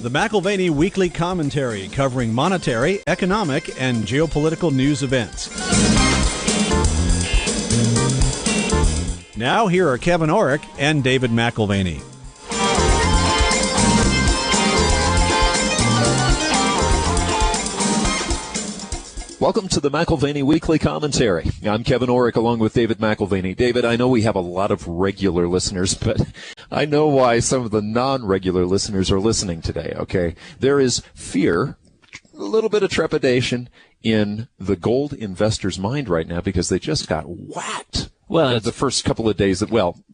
The McAlvany Weekly Commentary covering monetary, economic, and geopolitical news events. Now here are Kevin Orrick and David McAlvany. Welcome to the McAlvany Weekly Commentary. I'm Kevin Orrick along with David McAlvany. David, I know we have a lot of regular listeners, but I know why some of the non-regular listeners are listening today, okay? There is fear, a little bit of trepidation in the gold investor's mind right now because they just got whacked. Well, the first couple of days,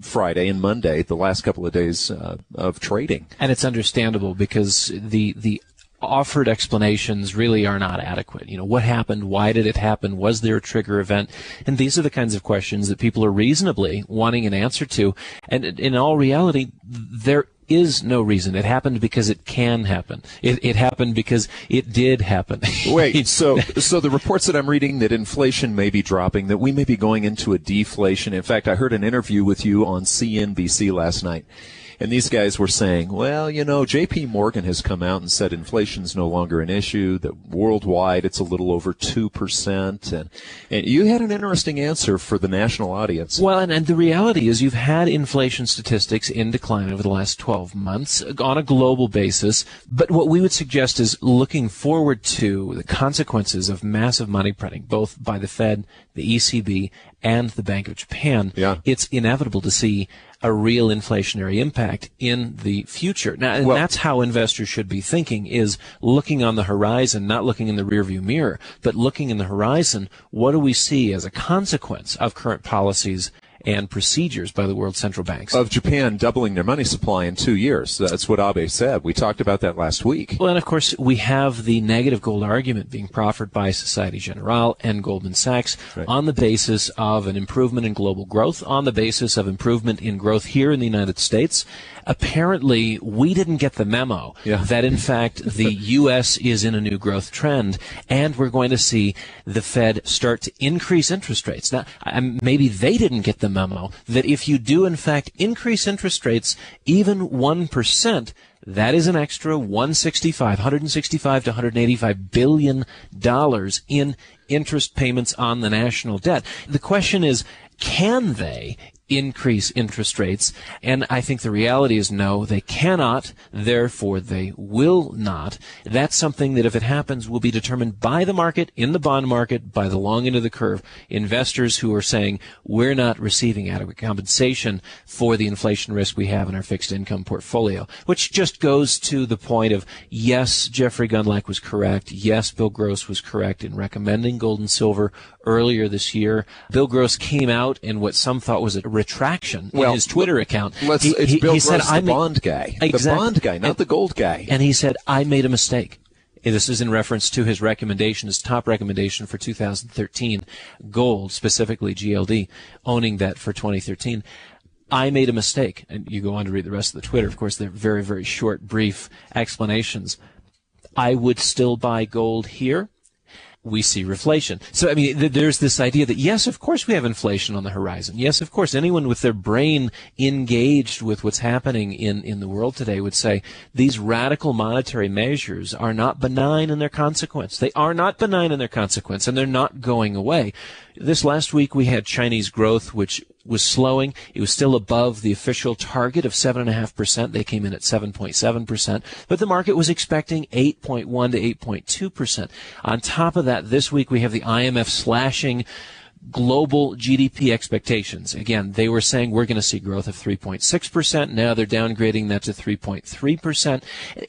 Friday and Monday, the last couple of days of trading. And it's understandable because the offered explanations really are not adequate. You know, what happened? Why did it happen? Was there a trigger event? And these are the kinds of questions that people are reasonably wanting an answer to. And in all reality, there is no reason. It happened because it can happen. It happened because it did happen. Wait, so the reports that I'm reading that inflation may be dropping, that we may be going into a deflation. In fact, I heard an interview with you on CNBC last night. And these guys were saying, well, you know, J.P. Morgan has come out and said inflation's no longer an issue, that worldwide it's a little over 2%. And you had an interesting answer for the national audience. Well, and the reality is you've had inflation statistics in decline over the last 12 months on a global basis. But what we would suggest is looking forward to the consequences of massive money printing, both by the Fed, the ECB, and the Bank of Japan. Yeah. It's inevitable to see a real inflationary impact in the future. Now, and that's how investors should be thinking, is looking on the horizon, not looking in the rearview mirror, but looking in the horizon. What do we see as a consequence of current policies and procedures by the world central banks? Of Japan doubling their money supply in 2 years. That's what Abe said. We talked about that last week. Well, and of course, we have the negative gold argument being proffered by Societe Generale and Goldman Sachs on the basis of an improvement in global growth, on the basis of improvement in growth here in the United States. Apparently, we didn't get the memo that, in fact, the U.S. is in a new growth trend, and we're going to see the Fed start to increase interest rates. Now, maybe they didn't get the memo that if you do, in fact, increase interest rates even 1%, that is an extra $165 to $185 billion in interest payments on the national debt. The question is, can they increase interest rates? And I think the reality is no, they cannot, therefore they will not. That's something that if it happens will be determined by the market, in the bond market, by the long end of the curve. Investors who are saying we're not receiving adequate compensation for the inflation risk we have in our fixed income portfolio, which just goes to the point of, yes, Jeffrey Gundlach was correct. Yes, Bill Gross was correct in recommending gold and silver earlier this year. Bill Gross came out in what some thought was a retraction in his Twitter account. It's Bill Gross, the bond guy. Exactly. The bond guy, not the gold guy. And he said, I made a mistake. This is in reference to his recommendation, his top recommendation for 2013, gold, specifically GLD, owning that for 2013. I made a mistake. And you go on to read the rest of the Twitter. Of course, they're very, very short, brief explanations. I would still buy gold here. We see reflation. So, I mean, there's this idea that, yes, of course we have inflation on the horizon. Yes, of course, anyone with their brain engaged with what's happening in the world today would say these radical monetary measures are not benign in their consequence. They are not benign in their consequence, and they're not going away. This last week we had Chinese growth, which was slowing. It was still above the official target of 7.5%. They came in at 7.7%, but the market was expecting 8.1 to 8.2%. On top of that, this week we have the IMF slashing global GDP expectations. Again, they were saying we're going to see growth of 3.6%. Now they're downgrading that to 3.3%.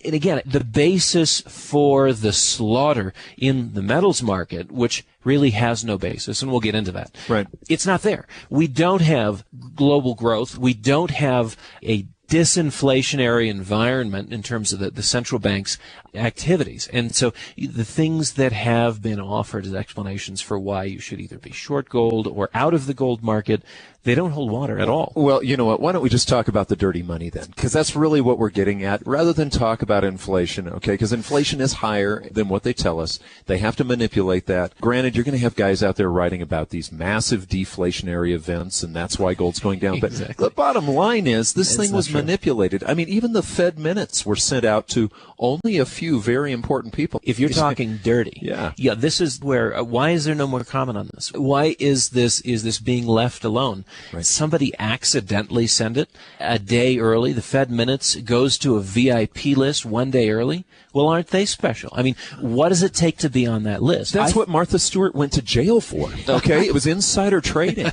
And again, the basis for the slaughter in the metals market, which really has no basis, and we'll get into that. Right. It's not there. We don't have global growth. We don't have a disinflationary environment in terms of the central bank's activities. And so the things that have been offered as explanations for why you should either be short gold or out of the gold market, They don't hold water at all. Well, you know what? Why don't we just talk about the dirty money then? Because that's really what we're getting at, rather than talk about inflation, okay? Because inflation is higher than what they tell us. They have to manipulate that. Granted, you're going to have guys out there writing about these massive deflationary events, and that's why gold's going down. But the bottom line is this thing was manipulated. I mean, even the Fed minutes were sent out to only a few very important people. If you're talking dirty. Yeah, this is where, why is there no more comment on this? Why is this being left alone? Right. Somebody accidentally sent it a day early. The Fed minutes goes to a VIP list one day early. Well, aren't they special? I mean, what does it take to be on that list? That's what Martha Stewart went to jail for. Okay, it was insider trading.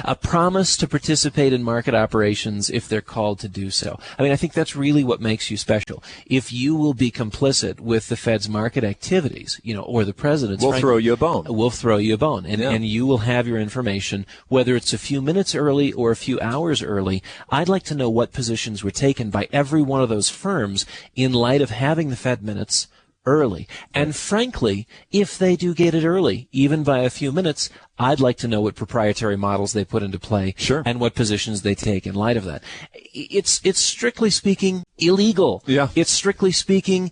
A promise to participate in market operations if they're called to do so. I mean, I think that's really what makes you special. If you will be complicit with the Fed's market activities, or the president's, we'll throw you a bone. We'll throw you a bone, and you will have your information, whether it's a few minutes early or a few hours early. I'd like to know what positions were taken by every one of those firms in light of having the Fed minutes early. And frankly, if they do get it early, even by a few minutes, I'd like to know what proprietary models they put into play and what positions they take in light of that. It's strictly speaking illegal. Yeah. It's strictly speaking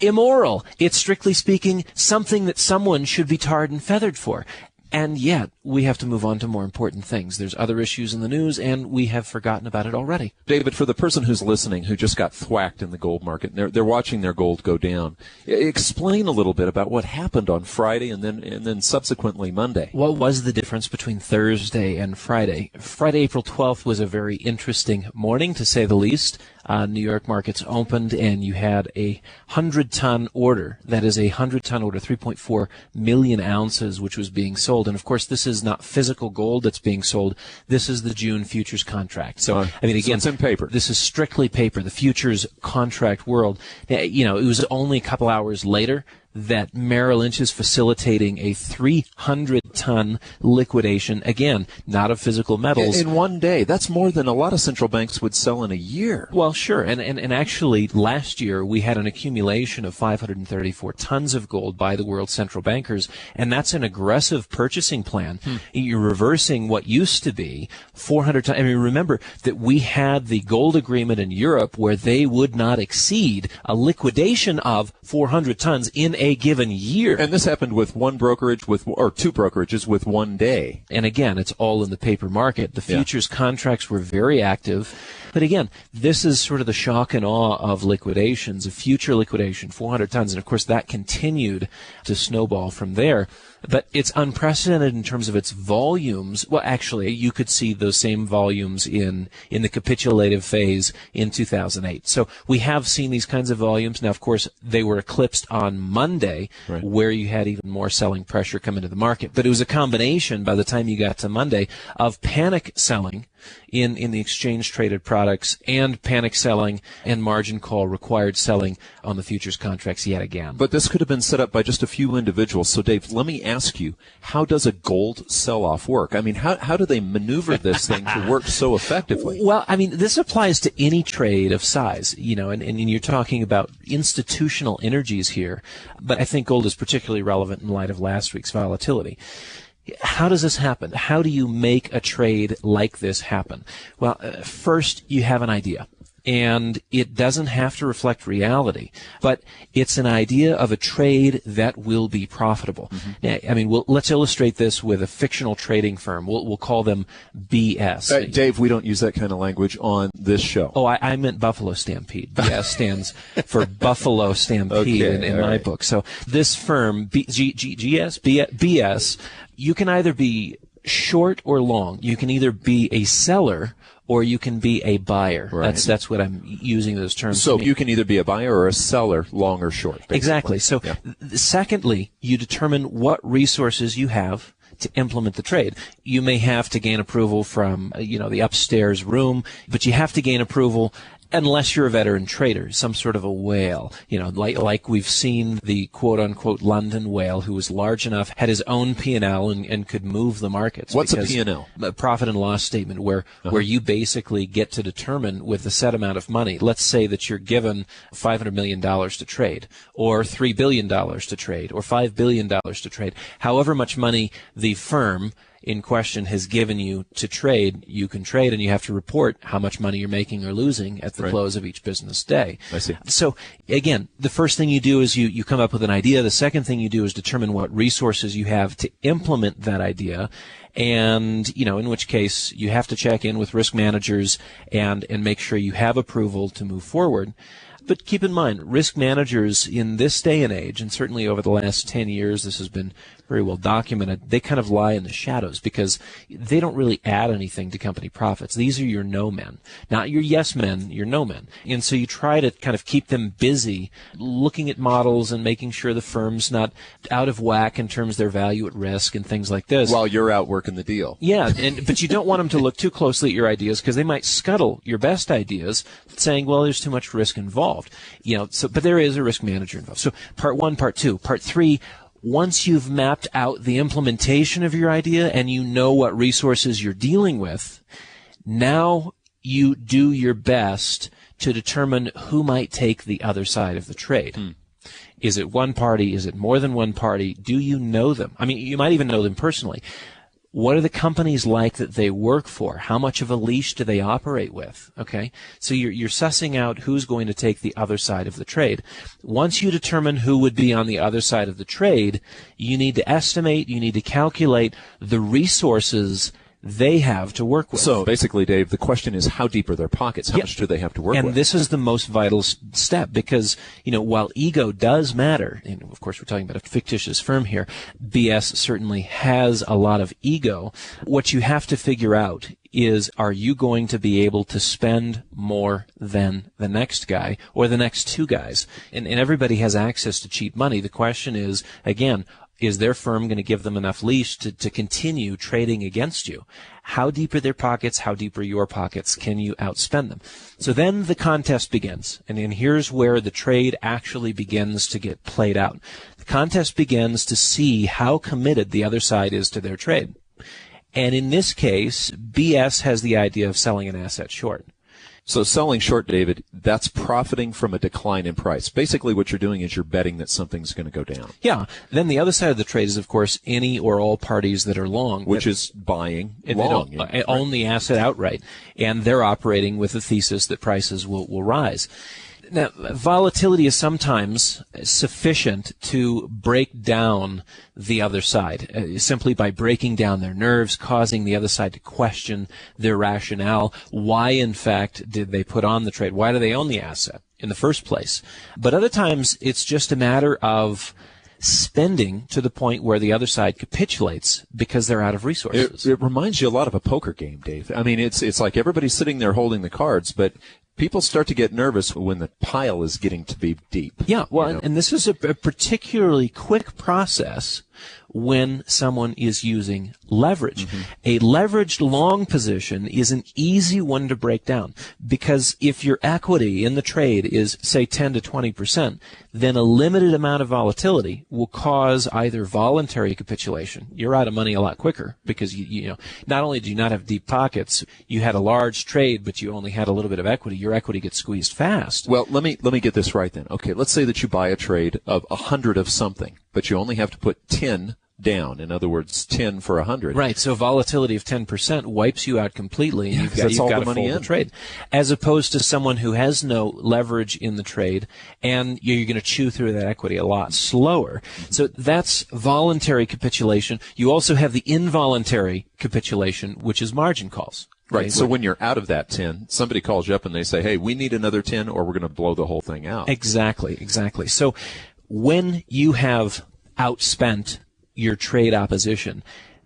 immoral. It's strictly speaking something that someone should be tarred and feathered for. And yet, we have to move on to more important things. There's other issues in the news, and we have forgotten about it already. David, for the person who's listening who just got thwacked in the gold market, and they're watching their gold go down, explain a little bit about what happened on Friday and then subsequently Monday. What was the difference between Thursday and Friday? Friday, April 12th, was a very interesting morning, to say the least. New York markets opened, and you had a 100-ton order. That is a 100-ton order, 3.4 million ounces, which was being sold. And, of course, this is not physical gold that's being sold. This is the June futures contract. So, I mean, again, so it's in paper. This is strictly paper, the futures contract world. It was only a couple hours later that Merrill Lynch is facilitating a 300-ton liquidation, again, not of physical metals. In one day. That's more than a lot of central banks would sell in a year. Well, sure. And actually, last year, we had an accumulation of 534 tons of gold by the world central bankers, and that's an aggressive purchasing plan. You're reversing what used to be 400 tons. I mean, remember that we had the gold agreement in Europe where they would not exceed a liquidation of 400 tons in a given year. And this happened with one brokerage or two brokerages with one day. And again, it's all in the paper market. The futures contracts were very active. But again, this is sort of the shock and awe of liquidations, of future liquidation, 400 tons. And of course, that continued to snowball from there. But it's unprecedented in terms of its volumes. Well, actually, you could see those same volumes in the capitulative phase in 2008. So we have seen these kinds of volumes. Now, of course, they were eclipsed on Monday, where you had even more selling pressure come into the market. But it was a combination, by the time you got to Monday, of panic selling in the exchange-traded products and panic selling and margin call required selling on the futures contracts yet again. But this could have been set up by just a few individuals. So, Dave, let me ask you, how does a gold sell-off work? I mean, how do they maneuver this thing to work so effectively? Well, I mean, this applies to any trade of size, and you're talking about institutional energies here, but I think gold is particularly relevant in light of last week's volatility. How does this happen? How do you make a trade like this happen? Well, first, you have an idea. And it doesn't have to reflect reality, but it's an idea of a trade that will be profitable. I mean, let's illustrate this with a fictional trading firm. We'll call them BS. Dave, we don't use that kind of language on this show. Oh, I meant Buffalo Stampede. BS stands for Buffalo Stampede in my book. So this firm, BS, you can either be short or long. You can either be a seller or you can be a buyer. Right. That's what I'm using those terms. So you can either be a buyer or a seller, long or short. Basically. Exactly. So secondly, you determine what resources you have to implement the trade. You may have to gain approval from, the upstairs room, but you have to gain approval unless you're a veteran trader, some sort of a whale, like we've seen the quote-unquote London whale who was large enough, had his own P&L and could move the markets. What's a P&L? A profit and loss statement where you basically get to determine with a set amount of money. Let's say that you're given $500 million to trade, or $3 billion to trade, or $5 billion to trade. However much money the firm in question has given you to trade, you can trade, and you have to report how much money you're making or losing at the close of each business day. I see. So, again, the first thing you do is you come up with an idea. The second thing you do is determine what resources you have to implement that idea. And, in which case you have to check in with risk managers and make sure you have approval to move forward. But keep in mind, risk managers in this day and age, and certainly over the last 10 years, this has been very well documented, they kind of lie in the shadows because they don't really add anything to company profits. These are your no men, not your yes men, your no men. And so you try to kind of keep them busy looking at models and making sure the firm's not out of whack in terms of their value at risk and things like this. While you're out working the deal. Yeah, but you don't want them to look too closely at your ideas because they might scuttle your best ideas saying, well, there's too much risk involved. But there is a risk manager involved. So part one, part two, part three, once you've mapped out the implementation of your idea and you know what resources you're dealing with, now you do your best to determine who might take the other side of the trade. Is it one party? Is it more than one party? Do you know them? I mean, you might even know them personally. What are the companies like that they work for? How much of a leash do they operate with? Okay, so you're sussing out who's going to take the other side of the trade. Once you determine who would be on the other side of the trade, you need to estimate, you need to calculate the resources they have to work with. So basically, Dave, the question is how deep are their pockets? How much do they have to work with? And this is the most vital step because, while ego does matter, and of course we're talking about a fictitious firm here, BS certainly has a lot of ego. What you have to figure out is, are you going to be able to spend more than the next guy or the next two guys? And everybody has access to cheap money. The question is, again, is their firm going to give them enough leash to continue trading against you? How deep are their pockets? How deep are your pockets? Can you outspend them? So then the contest begins. And then here's where the trade actually begins to get played out. The contest begins to see how committed the other side is to their trade. And in this case, BS has the idea of selling an asset short. So selling short, David, that's profiting from a decline in price. Basically what you're doing is you're betting that something's going to go down. Yeah. Then the other side of the trade is, of course, any or all parties that are long. Which is buying long. They own the asset outright. And they're operating with the thesis that prices will rise. Now, volatility is sometimes sufficient to break down the other side, simply by breaking down their nerves, causing the other side to question their rationale. Why, in fact, did they put on the trade? Why do they own the asset in the first place? But other times, it's just a matter of spending to the point where the other side capitulates because they're out of resources. It reminds you a lot of a poker game, Dave. I mean, it's like everybody's sitting there holding the cards, but people start to get nervous when the pile is getting to be deep. Yeah, well, and this is a particularly quick process when someone is using leverage. Mm-hmm. A leveraged long position is an easy one to break down because if your equity in the trade is, say, 10 to 20%, then a limited amount of volatility will cause either voluntary capitulation. You're out of money a lot quicker because you know not only do you not have deep pockets, you had a large trade, but you only had a little bit of equity. Your equity gets squeezed fast. Well, let me get this right then. Okay, let's say that you buy a trade of 100 of something, but you only have to put 10 down. In other words, 10 for 100. Right. So volatility of 10% wipes you out completely. And you've got to fold the trade. As opposed to someone who has no leverage in the trade and you're going to chew through that equity a lot slower. So that's voluntary capitulation. You also have the involuntary capitulation, which is margin calls. Right. So when you're out of that 10, somebody calls you up and they say, hey, we need another 10 or we're going to blow the whole thing out. Exactly. So when you have outspent your trade opposition,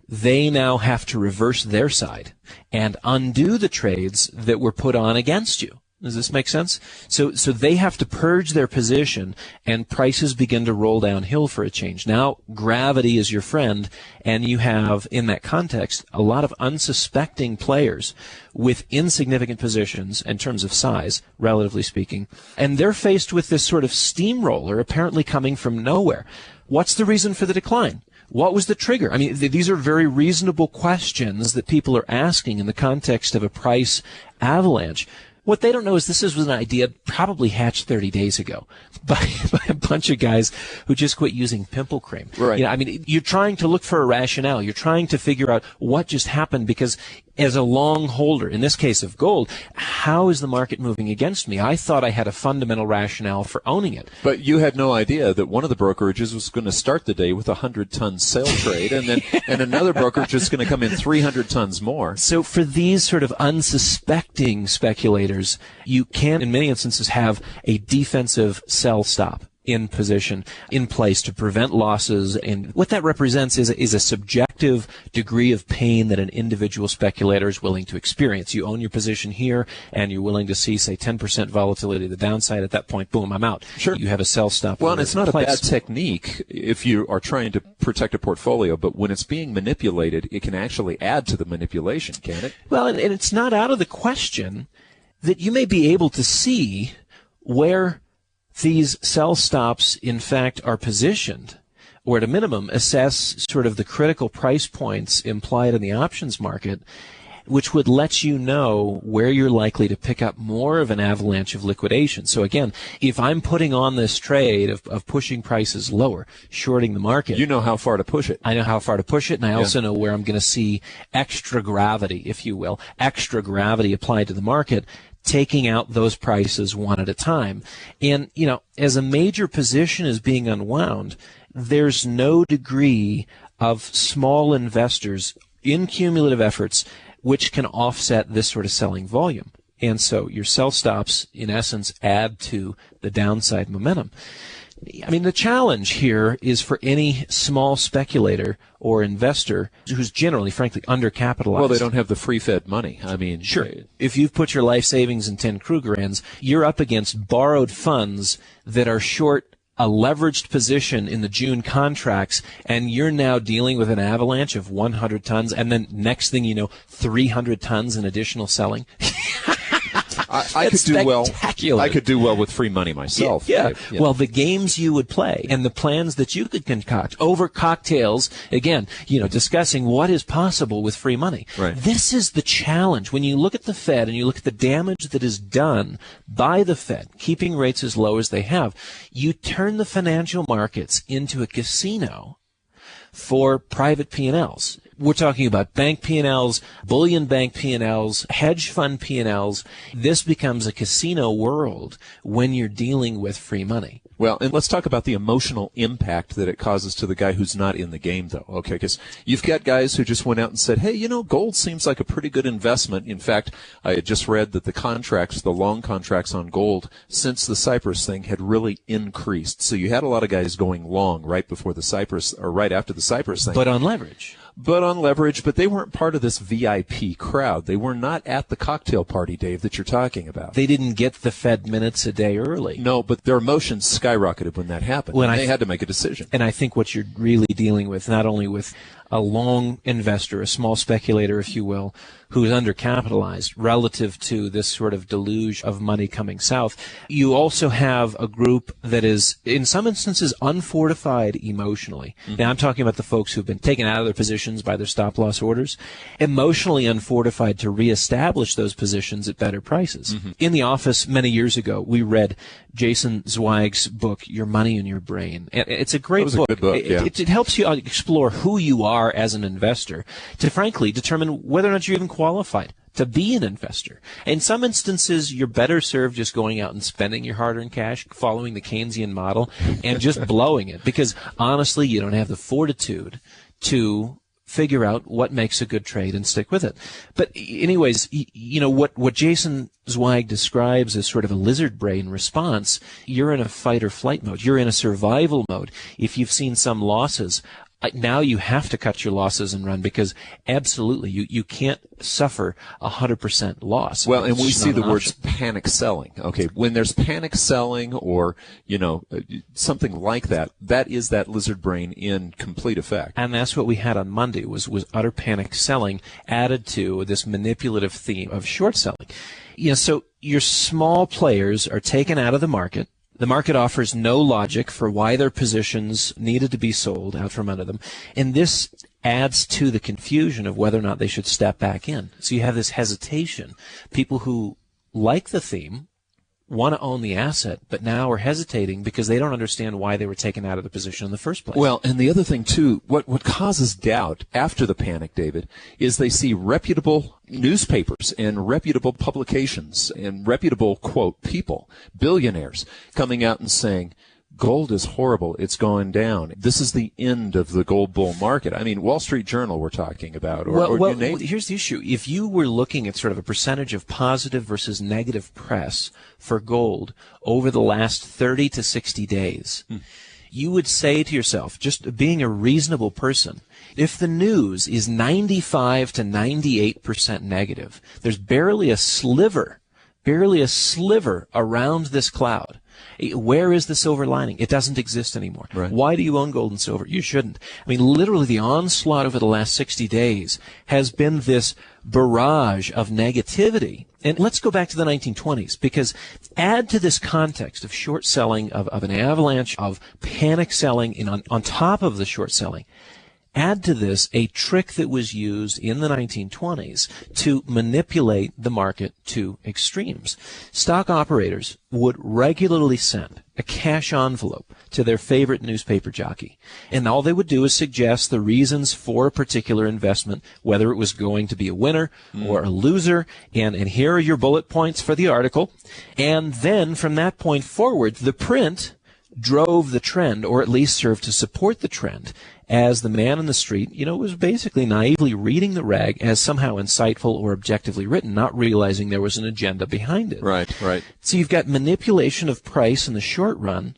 they now have to reverse their side and undo the trades that were put on against you. Does this make sense? So they have to purge their position and prices begin to roll downhill for a change. Now gravity is your friend and you have, in that context, a lot of unsuspecting players with insignificant positions in terms of size, relatively speaking, and they're faced with this sort of steamroller apparently coming from nowhere. What's the reason for the decline? What was the trigger? I mean, these are very reasonable questions that people are asking in the context of a price avalanche. What they don't know is this was an idea probably hatched 30 days ago by a bunch of guys who just quit using pimple cream. Right. You know, I mean, you're trying to look for a rationale. You're trying to figure out what just happened because as a long holder, in this case of gold, how is the market moving against me? I thought I had a fundamental rationale for owning it. But you had no idea that one of the brokerages was going to start the day with a 100-ton sale trade, and then and another brokerage is going to come in 300 tons more. So for these sort of unsuspecting speculators, you can, in many instances, have a defensive sell stop in position, in place to prevent losses. And what that represents is a subjective degree of pain that an individual speculator is willing to experience. You own your position here, and you're willing to see, say, 10% volatility to the downside. At that point, boom, I'm out. Sure. You have a sell stop. Well, and it's not a bad technique if you are trying to protect a portfolio, but when it's being manipulated, it can actually add to the manipulation, can't it? Well, and it's not out of the question that you may be able to see where these sell stops, in fact, are positioned, or at a minimum, assess sort of the critical price points implied in the options market, which would let you know where you're likely to pick up more of an avalanche of liquidation. So again, if I'm putting on this trade of pushing prices lower, shorting the market, you know how far to push it. I know how far to push it, and I also know where I'm going to see extra gravity, if you will, extra gravity applied to the market, taking out those prices one at a time. And, you know, as a major position is being unwound, there's no degree of small investors in cumulative efforts which can offset this sort of selling volume. And so your sell stops, in essence, add to the downside momentum. I mean, the challenge here is for any small speculator or investor who's generally, frankly, undercapitalized. Well, they don't have the free-fed money. I mean, sure. If you've put your life savings in 10 Krugerrands, you're up against borrowed funds that are short a leveraged position in the June contracts, and you're now dealing with an avalanche of 100 tons, and then next thing you know, 300 tons in additional selling. I could do well. I could do well with free money myself. Yeah. Well, the games you would play and the plans that you could concoct over cocktails, again, you know, discussing what is possible with free money. Right. This is the challenge. When you look at the Fed and you look at the damage that is done by the Fed, keeping rates as low as they have, you turn the financial markets into a casino for private P&Ls. We're talking about bank P&Ls, bullion bank P&Ls, hedge fund P&Ls. This becomes a casino world when you're dealing with free money. Well, and let's talk about the emotional impact that it causes to the guy who's not in the game, though. Okay, because you've got guys who just went out and said, hey, you know, gold seems like a pretty good investment. In fact, I had just read that the long contracts on gold since the Cyprus thing had really increased. So you had a lot of guys going long right after the Cyprus thing. But on leverage. But they weren't part of this VIP crowd. They were not at the cocktail party, Dave, that you're talking about. They didn't get the Fed minutes a day early. No, but their emotions skyrocketed when that happened. They had to make a decision. And I think what you're really dealing with, not only with a long investor, a small speculator, if you will, who is undercapitalized relative to this sort of deluge of money coming south, you also have a group that is, in some instances, unfortified emotionally. Mm-hmm. Now, I'm talking about the folks who've been taken out of their positions by their stop-loss orders, emotionally unfortified to reestablish those positions at better prices. Mm-hmm. In the office many years ago, we read Jason Zweig's book, Your Money in Your Brain. It's a great book. Good book. It helps you explore who you are as an investor to, frankly, determine whether or not you're even qualified to be an investor. In some instances, you're better served just going out and spending your hard-earned cash, following the Keynesian model, and just blowing it. Because, honestly, you don't have the fortitude to figure out what makes a good trade and stick with it. But anyways, you know, what Jason Zweig describes as sort of a lizard brain response, you're in a fight or flight mode. You're in a survival mode. If you've seen some losses, now you have to cut your losses and run, because absolutely you can't suffer 100% loss. Well, and we see the words panic selling. Okay, when there's panic selling or, you know, something like that, that is that lizard brain in complete effect. And that's what we had on Monday was utter panic selling added to this manipulative theme of short selling. You know, so your small players are taken out of the market. The market offers no logic for why their positions needed to be sold out from under them. And this adds to the confusion of whether or not they should step back in. So you have this hesitation. People who like the theme, want to own the asset, but now are hesitating because they don't understand why they were taken out of the position in the first place. Well, and the other thing, too, what causes doubt after the panic, David, is they see reputable newspapers and reputable publications and reputable, quote, people, billionaires, coming out and saying, gold is horrible. It's going down. This is the end of the gold bull market. I mean, Wall Street Journal we're talking about. Well, here's the issue. If you were looking at sort of a percentage of positive versus negative press for gold over the last 30 to 60 days, you would say to yourself, just being a reasonable person, if the news is 95 to 98% negative, there's barely a sliver around this cloud. Where is the silver lining? It doesn't exist anymore. Right. Why do you own gold and silver? You shouldn't. I mean, literally the onslaught over the last 60 days has been this barrage of negativity. And let's go back to the 1920s, because add to this context of short selling, of an avalanche of panic selling on top of the short selling. Add to this a trick that was used in the 1920s to manipulate the market to extremes. Stock operators would regularly send a cash envelope to their favorite newspaper jockey. And all they would do is suggest the reasons for a particular investment, whether it was going to be a winner or a loser, and here are your bullet points for the article. And then from that point forward, the print drove the trend, or at least served to support the trend, as the man in the street, was basically naively reading the rag as somehow insightful or objectively written, not realizing there was an agenda behind it. Right. So you've got manipulation of price in the short run.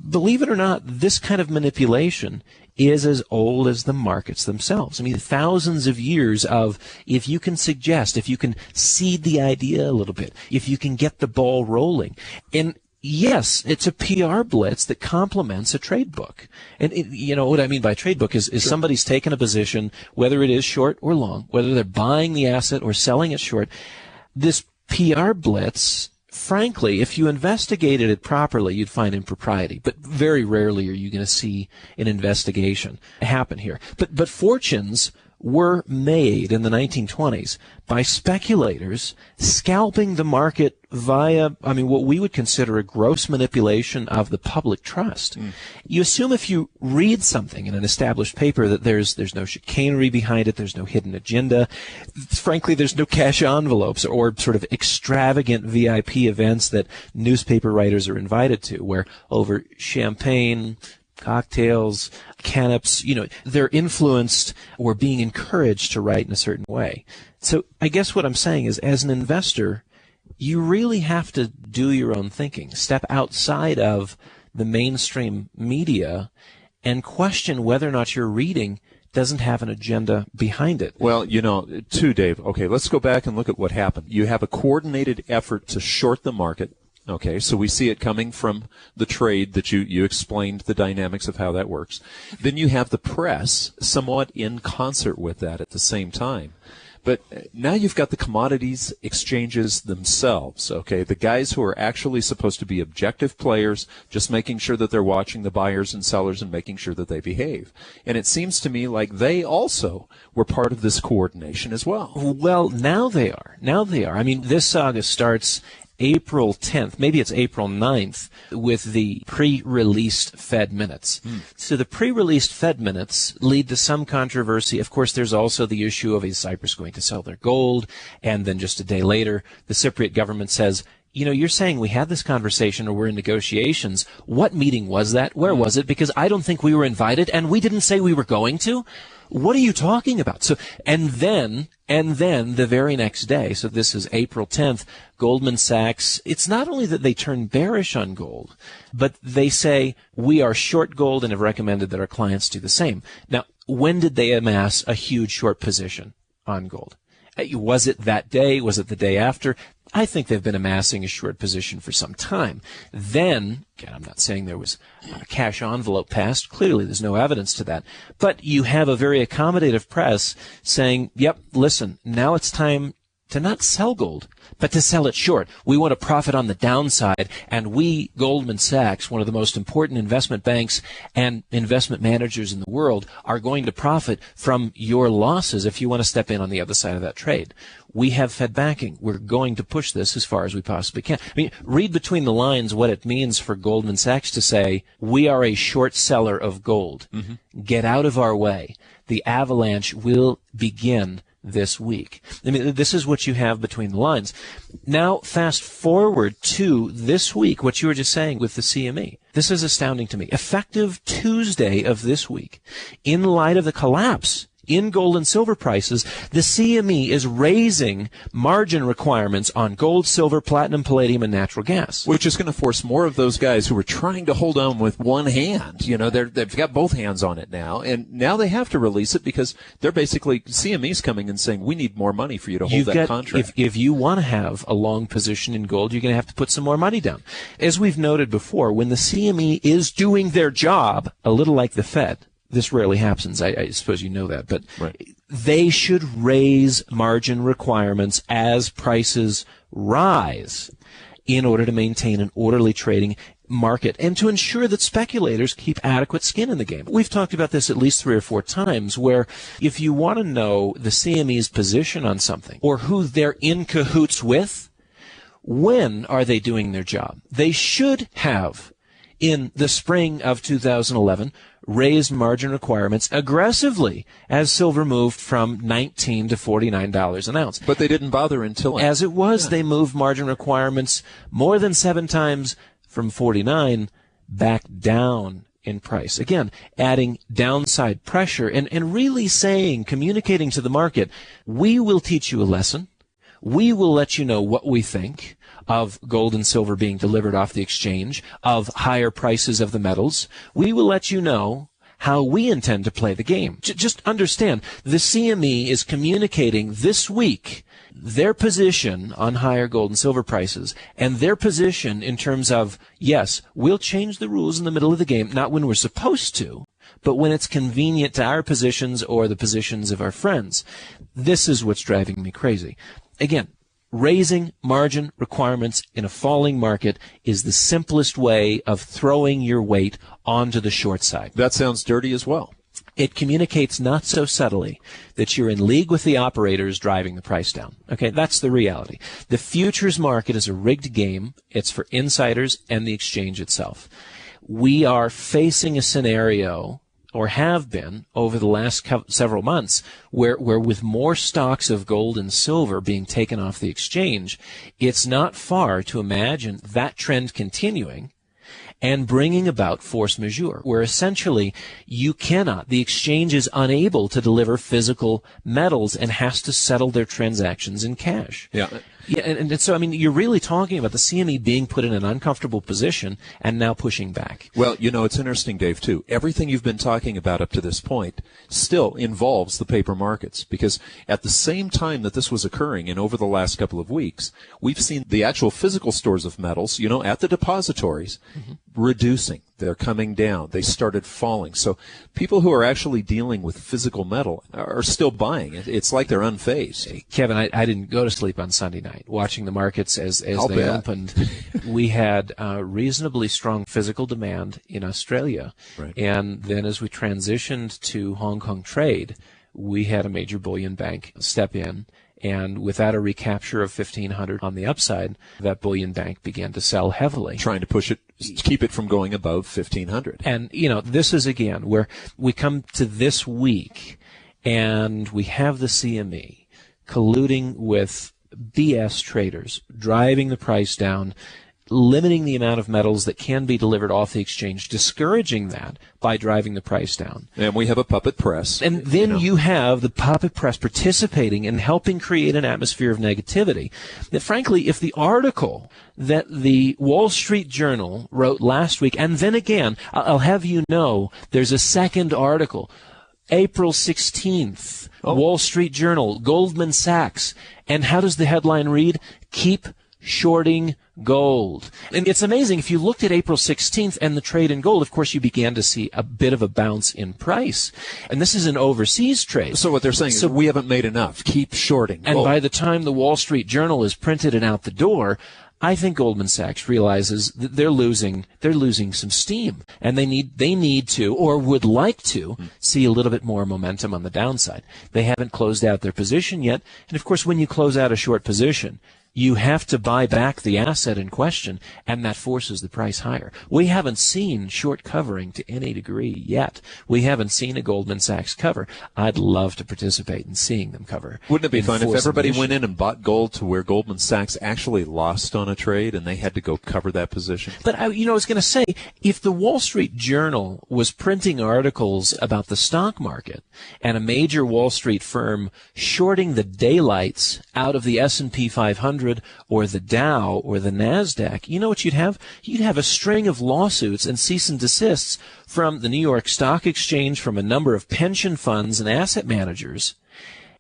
Believe it or not, this kind of manipulation is as old as the markets themselves. I mean, thousands of years of, if you can suggest, if you can seed the idea a little bit, if you can get the ball rolling. And yes, it's a PR blitz that complements a trade book. And what I mean by trade book is somebody's taken a position, whether it is short or long, whether they're buying the asset or selling it short. This PR blitz, frankly, if you investigated it properly, you'd find impropriety. But very rarely are you going to see an investigation happen here. But fortunes were made in the 1920s by speculators scalping the market via, what we would consider a gross manipulation of the public trust. You assume if you read something in an established paper that there's no chicanery behind it, there's no hidden agenda. Frankly, there's no cash envelopes or sort of extravagant VIP events that newspaper writers are invited to, where over champagne, cocktails, canops, they're influenced or being encouraged to write in a certain way. So I guess what I'm saying is, as an investor, you really have to do your own thinking, step outside of the mainstream media and question whether or not your reading doesn't have an agenda behind it. Well, too, Dave, okay, let's go back and look at what happened. You have a coordinated effort to short the market. Okay, so we see it coming from the trade that you explained the dynamics of how that works. Then you have the press somewhat in concert with that at the same time. But now you've got the commodities exchanges themselves, okay? The guys who are actually supposed to be objective players, just making sure that they're watching the buyers and sellers and making sure that they behave. And it seems to me like they also were part of this coordination as well. Well, now they are. I mean, this saga starts April 10th, maybe it's April 9th, with the pre-released Fed minutes. So the pre-released Fed minutes lead to some controversy. Of course, there's also the issue of, is Cyprus going to sell their gold? And then just a day later, the Cypriot government says, you're saying we had this conversation or we're in negotiations. What meeting was that? Where was it? Because I don't think we were invited and we didn't say we were going to. What are you talking about? So, and then the very next day, so this is April 10th, Goldman Sachs, it's not only that they turn bearish on gold, but they say, we are short gold and have recommended that our clients do the same. Now, when did they amass a huge short position on gold? Was it that day? Was it the day after? I think they've been amassing a short position for some time. Then, again, I'm not saying there was a cash envelope passed. Clearly, there's no evidence to that. But you have a very accommodative press saying, yep, listen, now it's time to not sell gold, but to sell it short. We want to profit on the downside, and we, Goldman Sachs, one of the most important investment banks and investment managers in the world, are going to profit from your losses if you want to step in on the other side of that trade. we have Fed backing. We're going to push this as far as we possibly can. I mean, read between the lines what it means for Goldman Sachs to say, we are a short seller of gold. Mm-hmm. Get out of our way. The avalanche will begin this week. I mean, this is what you have between the lines. Now, fast forward to this week, what you were just saying with the CME. This is astounding to me. Effective Tuesday of this week, in light of the collapse in gold and silver prices, the CME is raising margin requirements on gold, silver, platinum, palladium, and natural gas. Which is going to force more of those guys who were trying to hold on with one hand. You know, they've got both hands on it now, and now they have to release it because they're basically, CME's coming and saying, we need more money for you to hold that contract. If you want to have a long position in gold, you're going to have to put some more money down. As we've noted before, when the CME is doing their job, a little like the Fed, this rarely happens. I suppose you know that, but right. They should raise margin requirements as prices rise in order to maintain an orderly trading market and to ensure that speculators keep adequate skin in the game. We've talked about this at least 3 or 4 times, where if you want to know the CME's position on something or who they're in cahoots with, when are they doing their job? They should have, in the spring of 2011, raised margin requirements aggressively as silver moved from $19 to $49 an ounce. But they didn't bother until... As it was, they moved margin requirements more than 7 times from 49 back down in price. Again, adding downside pressure and really saying, communicating to the market, we will teach you a lesson. We will let you know what we think of gold and silver being delivered off the exchange, of higher prices of the metals. We will let you know how we intend to play the game. Just understand, the CME is communicating this week their position on higher gold and silver prices and their position in terms of, yes, we'll change the rules in the middle of the game, not when we're supposed to, but when it's convenient to our positions or the positions of our friends. This is what's driving me crazy. Again, raising margin requirements in a falling market is the simplest way of throwing your weight onto the short side. That sounds dirty as well. It communicates not so subtly that you're in league with the operators driving the price down. Okay, that's the reality. The futures market is a rigged game. It's for insiders and the exchange itself. We are facing a scenario, or have been over the last several months, where with more stocks of gold and silver being taken off the exchange, it's not far to imagine that trend continuing and bringing about force majeure, where essentially the exchange is unable to deliver physical metals and has to settle their transactions in cash. Yeah. Yeah, and so, I mean, you're really talking about the CME being put in an uncomfortable position and now pushing back. Well, you know, it's interesting, Dave, too. Everything you've been talking about up to this point still involves the paper markets, because at the same time that this was occurring and over the last couple of weeks, we've seen the actual physical stores of metals, you know, at the depositories, reducing. They're coming down. They started falling. So people who are actually dealing with physical metal are still buying it. It's like they're unfazed. Hey, Kevin, I didn't go to sleep on Sunday night watching the markets as they opened. We had reasonably strong physical demand in Australia. Right. And then as we transitioned to Hong Kong trade, we had a major bullion bank step in. And without a recapture of 1,500 on the upside, that bullion bank began to sell heavily. Trying to push it, keep it from going above 1,500. And, you know, this is, again, where we come to this week, and we have the CME colluding with BS traders, driving the price down, limiting the amount of metals that can be delivered off the exchange, discouraging that by driving the price down. And we have a puppet press. And then you have the puppet press participating and helping create an atmosphere of negativity. That, frankly, if the article that the Wall Street Journal wrote last week, and then again, I'll have you know, there's a second article, April 16th, Wall Street Journal, Goldman Sachs, and how does the headline read? Keep shorting gold. And it's amazing, if you looked at April 16th and the trade in gold, of course, you began to see a bit of a bounce in price. And this is an overseas trade. So what they're saying is we haven't made enough. Keep shorting gold. And by the time the Wall Street Journal is printed and out the door, I think Goldman Sachs realizes that they're losing some steam, and they need to, or would like to, see a little bit more momentum on the downside. They haven't closed out their position yet, and of course when you close out a short position, you have to buy back the asset in question, and that forces the price higher. We haven't seen short covering to any degree yet. We haven't seen a Goldman Sachs cover. I'd love to participate in seeing them cover. Wouldn't it be fun if everybody went in and bought gold to where Goldman Sachs actually lost on a trade and they had to go cover that position? But I was going to say, if the Wall Street Journal was printing articles about the stock market and a major Wall Street firm shorting the daylights out of the S&P 500 or the Dow or the NASDAQ, you know what you'd have? You'd have a string of lawsuits and cease and desists from the New York Stock Exchange, from a number of pension funds and asset managers,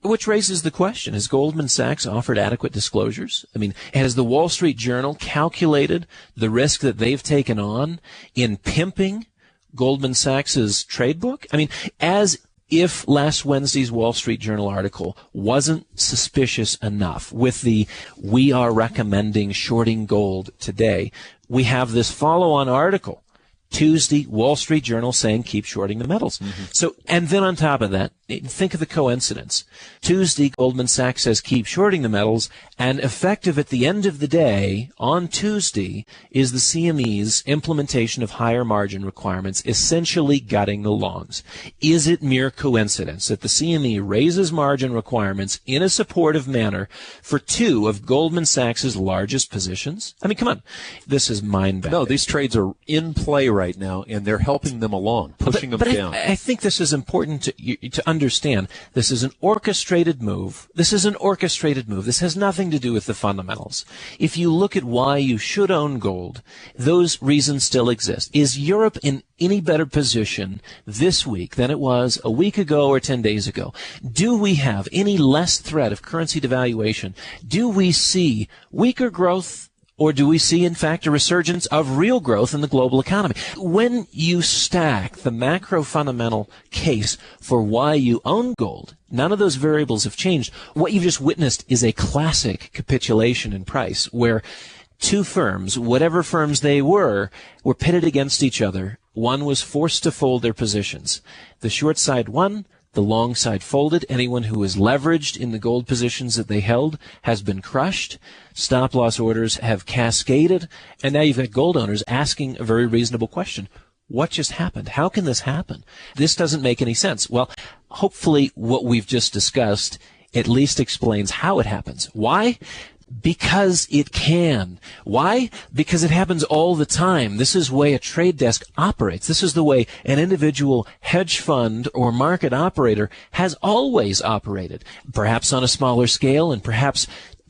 which raises the question, has Goldman Sachs offered adequate disclosures? I mean, has the Wall Street Journal calculated the risk that they've taken on in pimping Goldman Sachs's trade book? I mean, as if last Wednesday's Wall Street Journal article wasn't suspicious enough with the "we are recommending shorting gold today," we have this follow-on article Tuesday, Wall Street Journal saying keep shorting the metals. So, and then on top of that, think of the coincidence. Tuesday, Goldman Sachs says keep shorting the metals, and effective at the end of the day, on Tuesday, is the CME's implementation of higher margin requirements, essentially gutting the longs. Is it mere coincidence that the CME raises margin requirements in a supportive manner for two of Goldman Sachs's largest positions? I mean, come on. This is mind-bending. No, these trades are in play right now, and they're helping them along, pushing them down. I think this is important to understand. This is an orchestrated move. This has nothing to do with the fundamentals. If you look at why you should own gold, those reasons still exist. Is Europe in any better position this week than it was a week ago or 10 days ago? Do we have any less threat of currency devaluation? Do we see weaker growth? Or do we see, in fact, a resurgence of real growth in the global economy? When you stack the macro fundamental case for why you own gold, none of those variables have changed. What you've just witnessed is a classic capitulation in price, where two firms, whatever firms they were pitted against each other. One was forced to fold their positions. The short side won. The long side folded. Anyone who was leveraged in the gold positions that they held has been crushed. Stop loss orders have cascaded. And now you've got gold owners asking a very reasonable question. What just happened? How can this happen? This doesn't make any sense. Well, hopefully what we've just discussed at least explains how it happens. Why? Because it can. Why? Because it happens all the time. This is the way a trade desk operates. This is the way an individual hedge fund or market operator has always operated, perhaps on a smaller scale and perhaps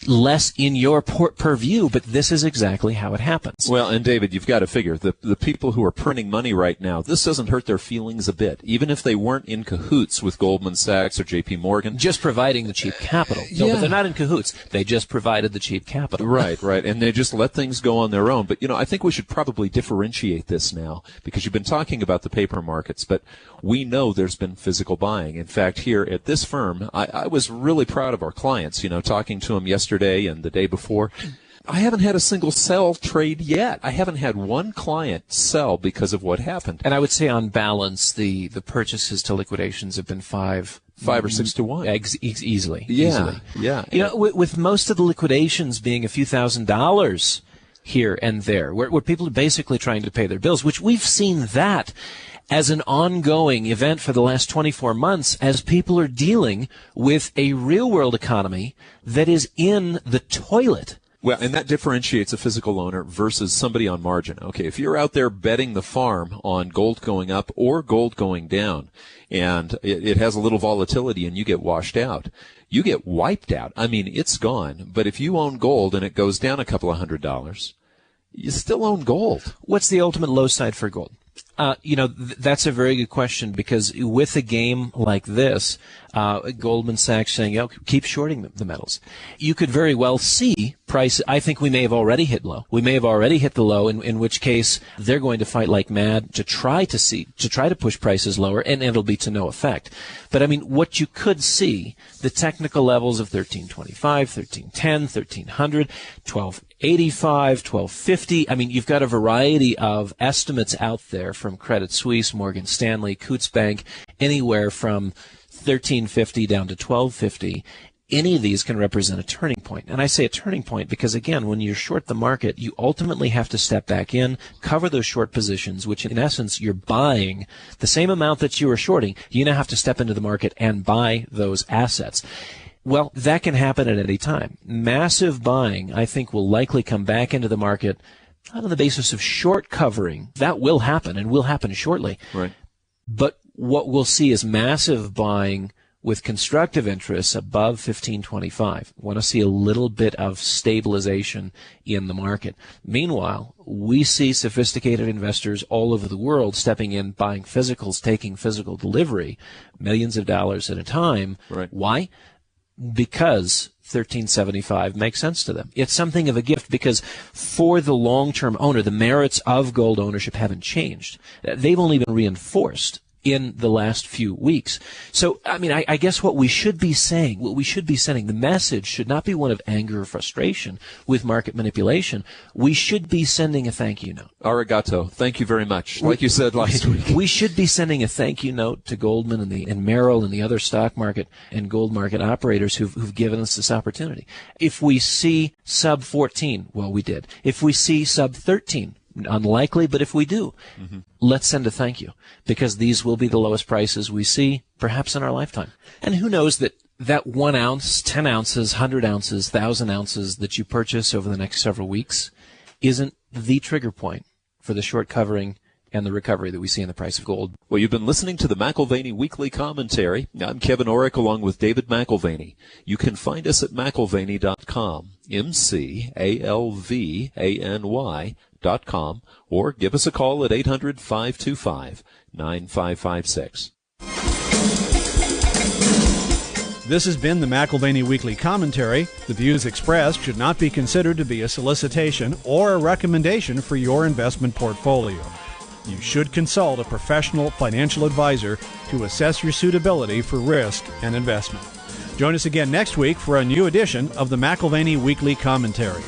less in your purview, but this is exactly how it happens. Well, and David, you've got to figure, the people who are printing money right now, this doesn't hurt their feelings a bit, even if they weren't in cahoots with Goldman Sachs or J.P. Morgan. Just providing the cheap capital. No, yeah. But they're not in cahoots. They just provided the cheap capital. Right, and they just let things go on their own. But, I think we should probably differentiate this now, because you've been talking about the paper markets, but we know there's been physical buying. In fact, here at this firm, I was really proud of our clients, talking to them yesterday and the day before. I haven't had a single sell trade yet. I haven't had one client sell because of what happened. And I would say on balance, the purchases to liquidations have been 5 or 6 to 1. Easily. Yeah. With most of the liquidations being a few $1,000s here and there, where people are basically trying to pay their bills, which we've seen that as an ongoing event for the last 24 months as people are dealing with a real-world economy that is in the toilet. Well, and that differentiates a physical owner versus somebody on margin. Okay, if you're out there betting the farm on gold going up or gold going down, and it has a little volatility and you get washed out, you get wiped out. I mean, it's gone. But if you own gold and it goes down a couple of $100s, you still own gold. What's the ultimate low side for gold? That's a very good question, because with a game like this, Goldman Sachs saying, keep shorting the metals. You could very well see price. I think we may have already hit low. We may have already hit the low, in which case they're going to fight like mad to try to push prices lower, and it'll be to no effect. But I mean, what you could see, the technical levels of 1325, 1310, 1300, 1285, 1250. I mean, you've got a variety of estimates out there from Credit Suisse, Morgan Stanley, Coutts Bank, anywhere from 1350 down to 1250. Any of these can represent a turning point. And I say a turning point because, again, when you're short the market, you ultimately have to step back in, cover those short positions, which in essence you're buying the same amount that you were shorting. You now have to step into the market and buy those assets. Well, that can happen at any time. Massive buying, I think, will likely come back into the market not on the basis of short covering. That will happen and will happen shortly. Right. But what we'll see is massive buying with constructive interests above 1525. We want to see a little bit of stabilization in the market. Meanwhile, we see sophisticated investors all over the world stepping in, buying physicals, taking physical delivery, millions of dollars at a time. Right. Why? Because 1375 makes sense to them. It's something of a gift because for the long-term owner, the merits of gold ownership haven't changed. They've only been reinforced in the last few weeks. So, I mean, I guess what we should be saying, the message should not be one of anger or frustration with market manipulation. We should be sending a thank you note. Arigato. Thank you very much. Like you said last week. We should be sending a thank you note to Goldman and Merrill and the other stock market and gold market operators who've given us this opportunity. If we see sub 14, well, we did. If we see sub 13, unlikely, but if we do, let's send a thank you, because these will be the lowest prices we see perhaps in our lifetime. And who knows that 1 ounce, 10 ounces, 100 ounces, 1,000 ounces that you purchase over the next several weeks isn't the trigger point for the short covering and the recovery that we see in the price of gold. Well, you've been listening to the McAlvany Weekly Commentary. I'm Kevin Orrick along with David McAlvany. You can find us at McAlvany.com, McAlvany.com, or give us a call at 800-525-9556. This has been the McAlvany Weekly Commentary. The views expressed should not be considered to be a solicitation or a recommendation for your investment portfolio. You should consult a professional financial advisor to assess your suitability for risk and investment. Join us again next week for a new edition of the McAlvany Weekly Commentary.